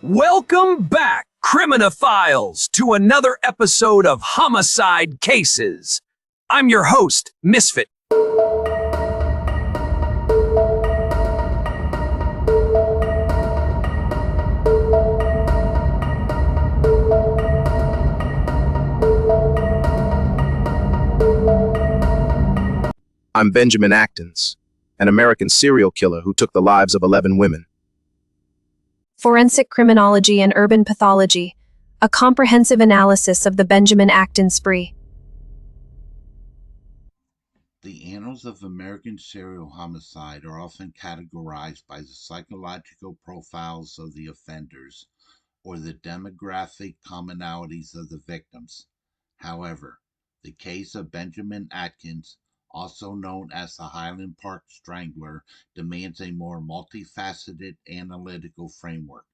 Welcome back, criminophiles, to another episode of Homicide Cases. I'm your host, Misfit. I'm Benjamin Atkins, an American serial killer who took the lives of 11 women. Forensic Criminology and Urban Pathology, a comprehensive analysis of the Benjamin Atkins spree. The annals of American serial homicide are often categorized by the psychological profiles of the offenders or the demographic commonalities of the victims. However, the case of Benjamin Atkins, also known as the Highland Park Strangler, demands a more multifaceted analytical framework.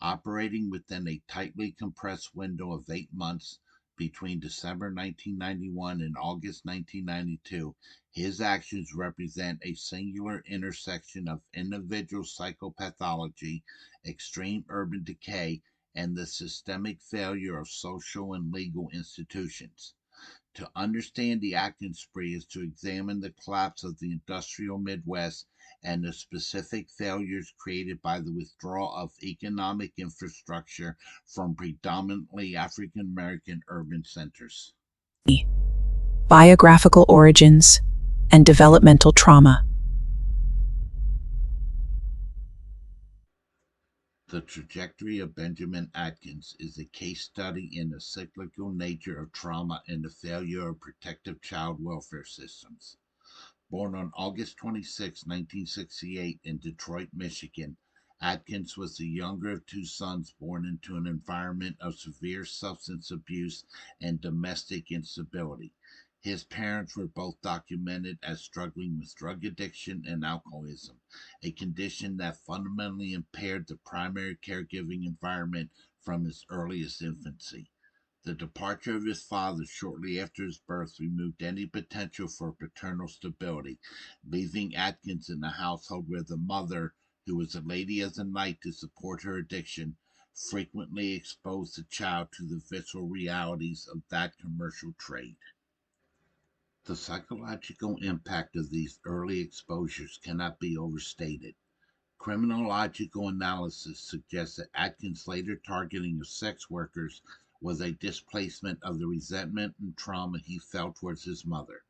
Operating within a tightly compressed window of 8 months between December 1991 and August 1992, his actions represent a singular intersection of individual psychopathology, extreme urban decay, and the systemic failure of social and legal institutions. To understand the Atkins spree is to examine the collapse of the industrial Midwest and the specific failures created by the withdrawal of economic infrastructure from predominantly African American urban centers. Biographical origins and developmental trauma. The trajectory of Benjamin Atkins is a case study in the cyclical nature of trauma and the failure of protective child welfare systems. Born on August 26, 1968 in Detroit, Michigan, Atkins was the younger of two sons born into an environment of severe substance abuse and domestic instability. His parents were both documented as struggling with drug addiction and alcoholism, a condition that fundamentally impaired the primary caregiving environment from his earliest infancy. The departure of his father shortly after his birth removed any potential for paternal stability, leaving Atkins in a household where the mother, who was a lady of the night to support her addiction, frequently exposed the child to the visceral realities of that commercial trade. The psychological impact of these early exposures cannot be overstated. Criminological analysis suggests that Atkins' later targeting of sex workers was a displacement of the resentment and trauma he felt towards his mother.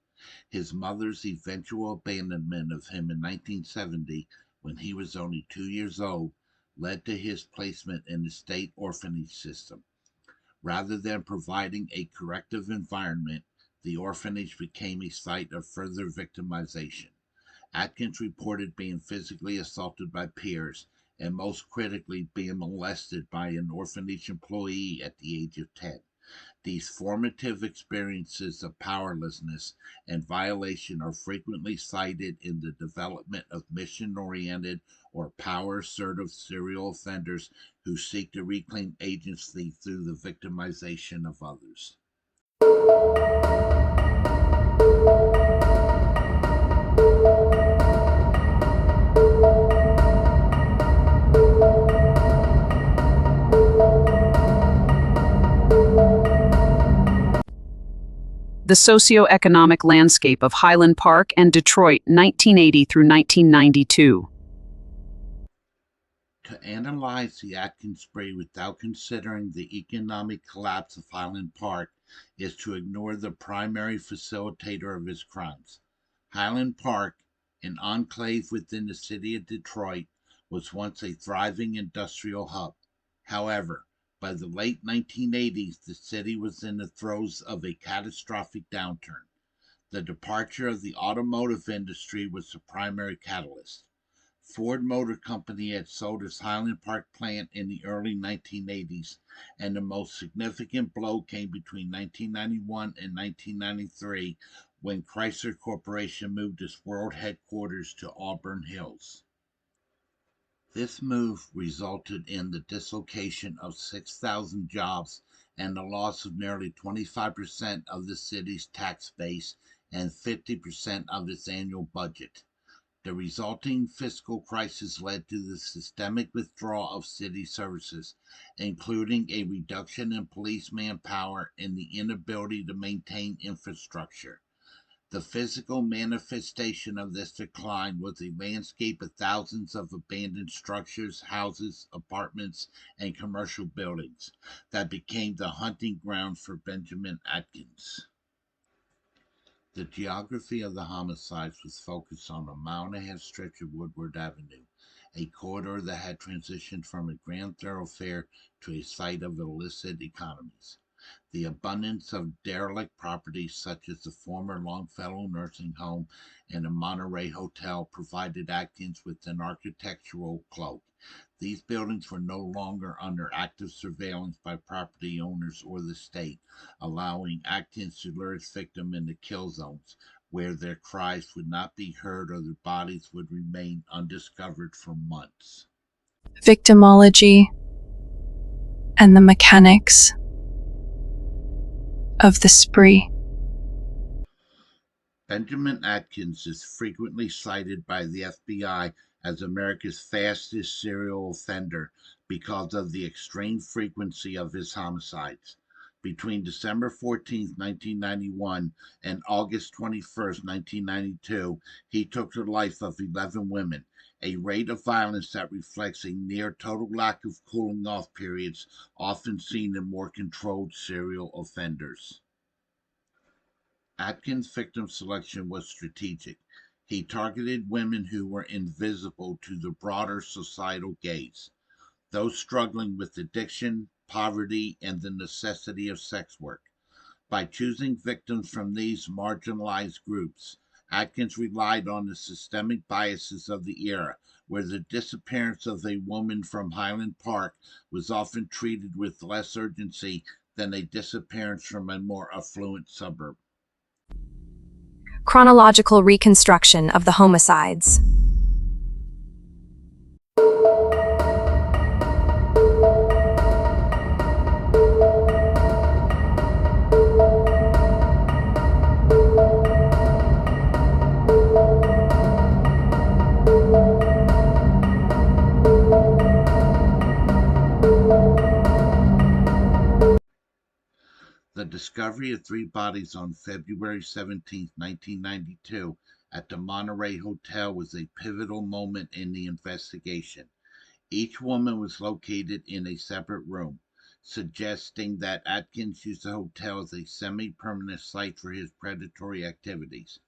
His mother's eventual abandonment of him in 1970, when he was only 2 years old, led to his placement in the state orphanage system. Rather than providing a corrective environment, the orphanage became a site of further victimization. Atkins reported being physically assaulted by peers and, most critically, being molested by an orphanage employee at the age of 10. These formative experiences of powerlessness and violation are frequently cited in the development of mission-oriented or power-assertive serial offenders who seek to reclaim agency through the victimization of others. The socioeconomic landscape of Highland Park and Detroit, 1980 through 1992. To analyze the Atkins spree without considering the economic collapse of Highland Park is to ignore the primary facilitator of his crimes. Highland Park, an enclave within the city of Detroit, was once a thriving industrial hub. However, by the late 1980s, the city was in the throes of a catastrophic downturn. The departure of the automotive industry was the primary catalyst. Ford Motor Company had sold its Highland Park plant in the early 1980s, and the most significant blow came between 1991 and 1993 when Chrysler Corporation moved its world headquarters to Auburn Hills. This move resulted in the dislocation of 6,000 jobs and the loss of nearly 25% of the city's tax base and 50% of its annual budget. The resulting fiscal crisis led to the systemic withdrawal of city services, including a reduction in police manpower and the inability to maintain infrastructure. The physical manifestation of this decline was a landscape of thousands of abandoned structures, houses, apartments, and commercial buildings that became the hunting ground for Benjamin Atkins. The geography of the homicides was focused on a mile-and-a-half stretch of Woodward Avenue, a corridor that had transitioned from a grand thoroughfare to a site of illicit economies. The abundance of derelict properties such as the former Longfellow nursing home and the Monterey Hotel provided Atkins with an architectural cloak. These buildings were no longer under active surveillance by property owners or the state, allowing Atkins to lure his victim into kill zones where their cries would not be heard or their bodies would remain undiscovered for months. Victimology and the mechanics of the spree. Benjamin Atkins is frequently cited by the FBI as America's fastest serial offender because of the extreme frequency of his homicides. Between December 14, 1991 and August 21, 1992, he took the life of 11 women, a rate of violence that reflects a near total lack of cooling off periods often seen in more controlled serial offenders. Atkins' victim selection was strategic. He targeted women who were invisible to the broader societal gaze, those struggling with addiction, poverty, and the necessity of sex work. By choosing victims from these marginalized groups, Atkins relied on the systemic biases of the era, where the disappearance of a woman from Highland Park was often treated with less urgency than a disappearance from a more affluent suburb. Chronological reconstruction of the homicides. The discovery of 3 bodies on February 17, 1992, at the Monterey Hotel was a pivotal moment in the investigation. Each woman was located in a separate room, suggesting that Atkins used the hotel as a semi-permanent site for his predatory activities.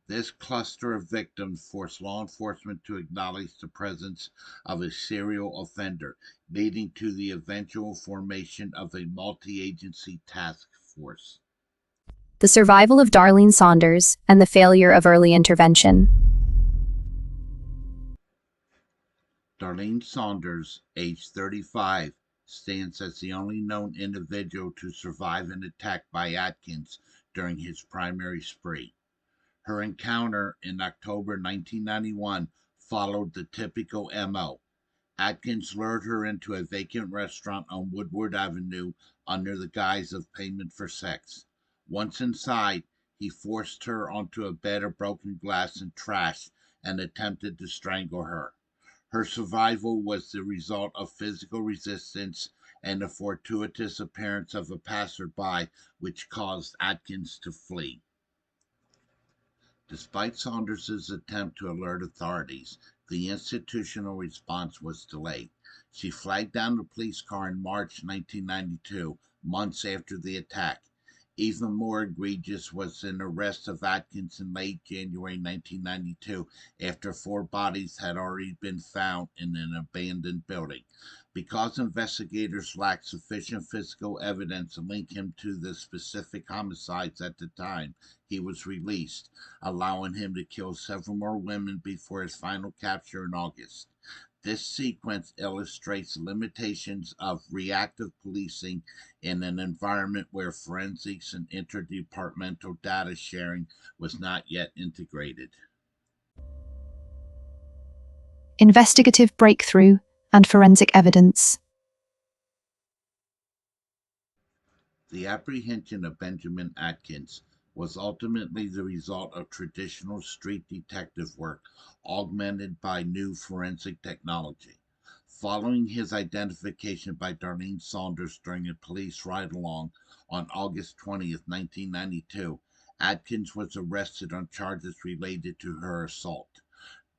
This cluster of victims forced law enforcement to acknowledge the presence of a serial offender, leading to the eventual formation of a multi-agency task force. The survival of Darlene Saunders and the failure of early intervention. Darlene Saunders, age 35, stands as the only known individual to survive an attack by Atkins during his primary spree. Her encounter in October 1991 followed the typical MO. Atkins lured her into a vacant restaurant on Woodward Avenue under the guise of payment for sex. Once inside, he forced her onto a bed of broken glass and trash and attempted to strangle her. Her survival was the result of physical resistance and the fortuitous appearance of a passerby, which caused Atkins to flee. Despite Saunders' attempt to alert authorities, the institutional response was delayed. She flagged down the police car in March 1992, months after the attack. Even more egregious was an arrest of Atkins in late January 1992 after 4 bodies had already been found in an abandoned building. Because investigators lacked sufficient physical evidence to link him to the specific homicides at the time, he was released, allowing him to kill several more women before his final capture in August. This sequence illustrates the limitations of reactive policing in an environment where forensics and interdepartmental data sharing was not yet integrated. Investigative breakthrough and forensic evidence. The apprehension of Benjamin Atkins was ultimately the result of traditional street detective work augmented by new forensic technology. Following his identification by Darlene Saunders during a police ride-along on August 20th, 1992, Atkins was arrested on charges related to her assault.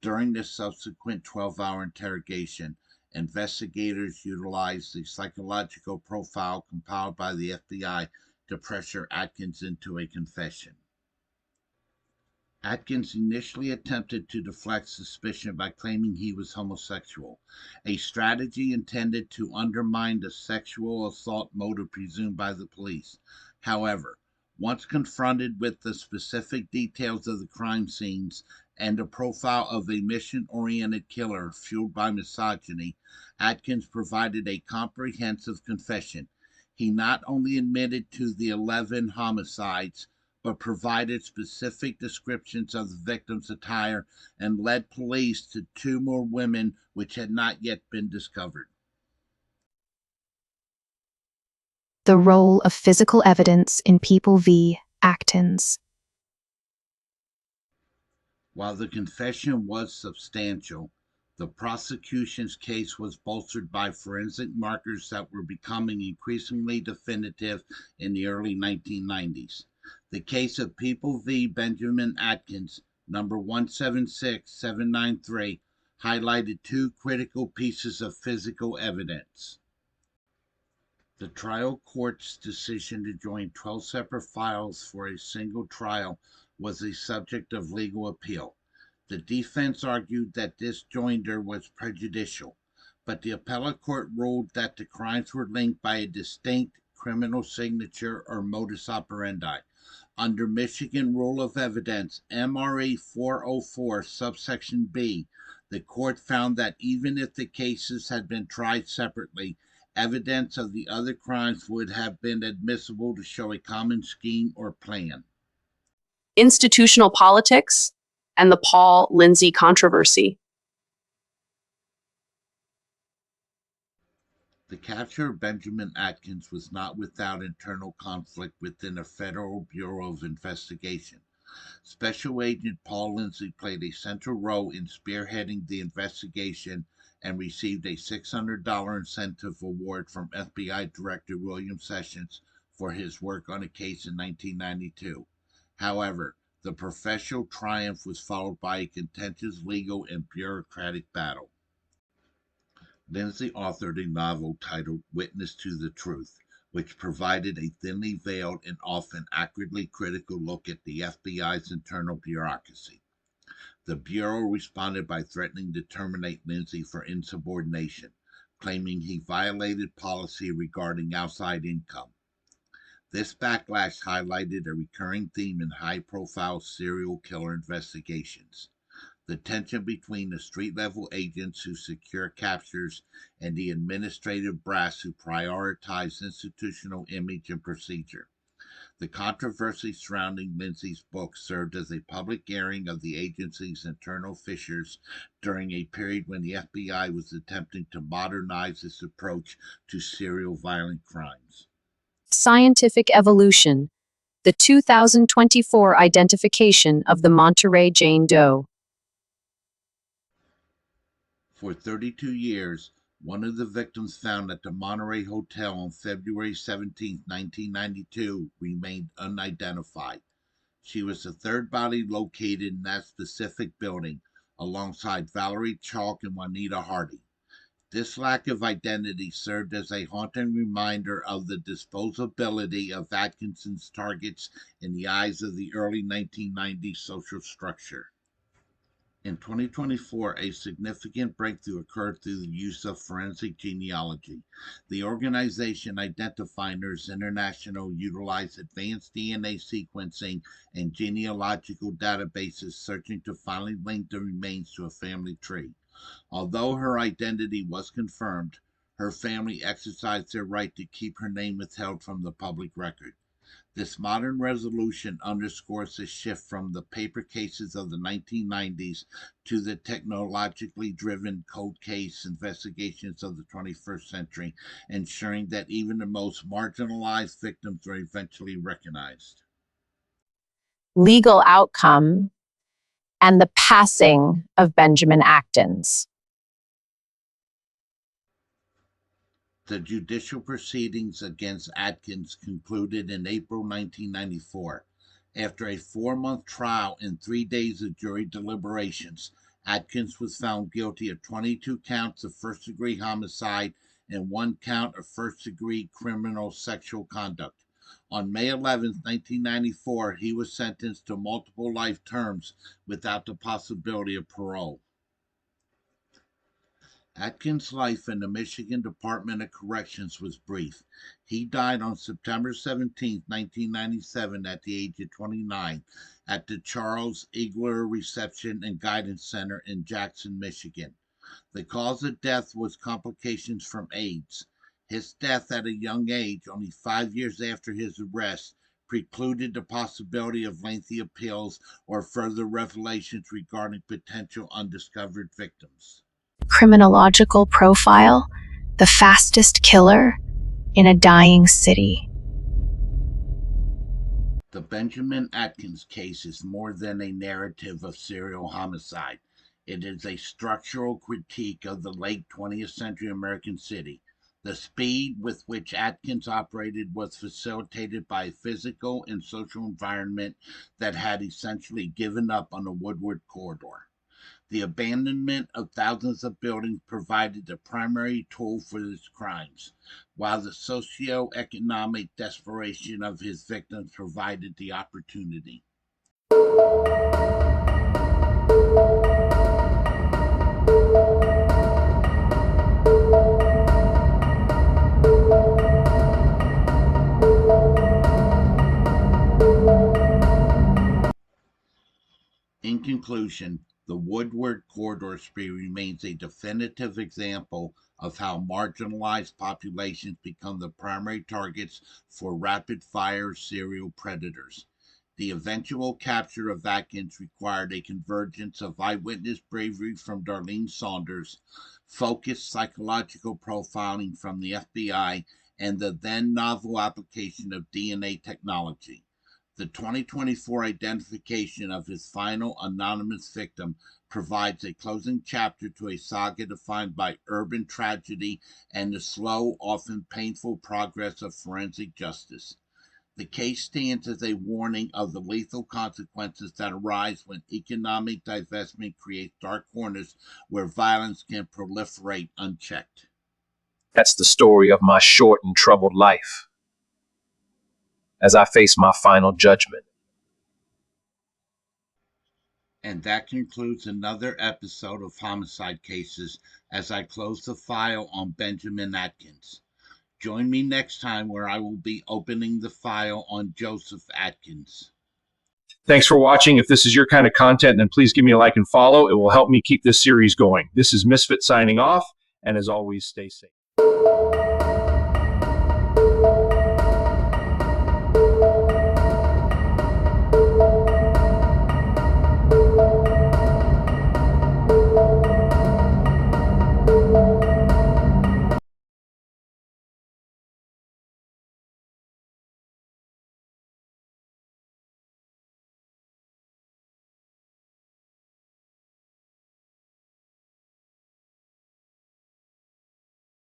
During the subsequent 12-hour interrogation, investigators utilized the psychological profile compiled by the FBI to pressure Atkins into a confession. Atkins initially attempted to deflect suspicion by claiming he was homosexual, a strategy intended to undermine the sexual assault motive presumed by the police. However, once confronted with the specific details of the crime scenes and the profile of a mission-oriented killer fueled by misogyny, Atkins provided a comprehensive confession. He not only admitted to the 11 homicides, but provided specific descriptions of the victim's attire and led police to two more women which had not yet been discovered. The role of physical evidence in People v. Atkins. While the confession was substantial, the prosecution's case was bolstered by forensic markers that were becoming increasingly definitive in the early 1990s. The case of People v. Benjamin Atkins, number 176793, highlighted two critical pieces of physical evidence. The trial court's decision to join 12 separate files for a single trial was the subject of legal appeal. The defense argued that this joinder was prejudicial, but the appellate court ruled that the crimes were linked by a distinct criminal signature or modus operandi. Under Michigan Rule of Evidence, MRE 404, subsection B, the court found that even if the cases had been tried separately, evidence of the other crimes would have been admissible to show a common scheme or plan. Institutional politics and the Paul Lindsay controversy. The capture of Benjamin Atkins was not without internal conflict within the Federal Bureau of Investigation. Special Agent Paul Lindsay played a central role in spearheading the investigation and received a $600 incentive award from FBI Director William Sessions for his work on a case in 1992. However, the professional triumph was followed by a contentious legal and bureaucratic battle. Lindsay authored a novel titled Witness to the Truth, which provided a thinly veiled and often accurately critical look at the FBI's internal bureaucracy. The Bureau responded by threatening to terminate Lindsay for insubordination, claiming he violated policy regarding outside income. This backlash highlighted a recurring theme in high-profile serial killer investigations: the tension between the street-level agents who secure captures and the administrative brass who prioritize institutional image and procedure. The controversy surrounding Lindsay's book served as a public airing of the agency's internal fissures during a period when the FBI was attempting to modernize its approach to serial violent crimes. Scientific evolution. The 2024 identification of the Monterey Jane Doe. For 32 years, one of the victims found at the Monterey Hotel on February 17, 1992, remained unidentified. She was the third body located in that specific building, alongside Valerie Chalk and Juanita Hardy. This lack of identity served as a haunting reminder of the disposability of Atkinson's targets in the eyes of the early 1990s social structure. In 2024, a significant breakthrough occurred through the use of forensic genealogy. The organization Identifiers International utilized advanced DNA sequencing and genealogical databases searching to finally link the remains to a family tree. Although her identity was confirmed, her family exercised their right to keep her name withheld from the public record. This modern resolution underscores the shift from the paper cases of the 1990s to the technologically driven cold case investigations of the 21st century, ensuring that even the most marginalized victims are eventually recognized. legal outcome and the passing of Benjamin Atkins. The judicial proceedings against Atkins concluded in April 1994. After a 4-month trial and 3 days of jury deliberations, Atkins was found guilty of 22 counts of first-degree homicide and 1 count of first-degree criminal sexual conduct. On May 11, 1994, he was sentenced to multiple life terms without the possibility of parole. Atkins' life in the Michigan Department of Corrections was brief. He died on September 17, 1997, at the age of 29, at the Charles Igler Reception and Guidance Center in Jackson, Michigan. The cause of death was complications from AIDS. His death at a young age, only 5 years after his arrest, precluded the possibility of lengthy appeals or further revelations regarding potential undiscovered victims. Criminological profile, the fastest killer in a dying city. The Benjamin Atkins case is more than a narrative of serial homicide. It is a structural critique of the late 20th century American city. The speed with which Atkins operated was facilitated by a physical and social environment that had essentially given up on the Woodward corridor. The abandonment of thousands of buildings provided the primary tool for his crimes, while the socio-economic desperation of his victims provided the opportunity. In conclusion, the Woodward Corridor spree remains a definitive example of how marginalized populations become the primary targets for rapid-fire serial predators. The eventual capture of Atkins required a convergence of eyewitness bravery from Darlene Saunders, focused psychological profiling from the FBI, and the then novel application of DNA technology. The 2024 identification of his final anonymous victim provides a closing chapter to a saga defined by urban tragedy and the slow, often painful progress of forensic justice. The case stands as a warning of the lethal consequences that arise when economic divestment creates dark corners where violence can proliferate unchecked. That's the story of my short and troubled life as I face my final judgment. And that concludes another episode of Homicide Cases as I close the file on Benjamin Atkins. Join me next time where I will be opening the file on Joseph Atkins. Thanks for watching. If this is your kind of content, then please give me a like and follow. It will help me keep this series going. This is Misfit signing off, and as always, stay safe.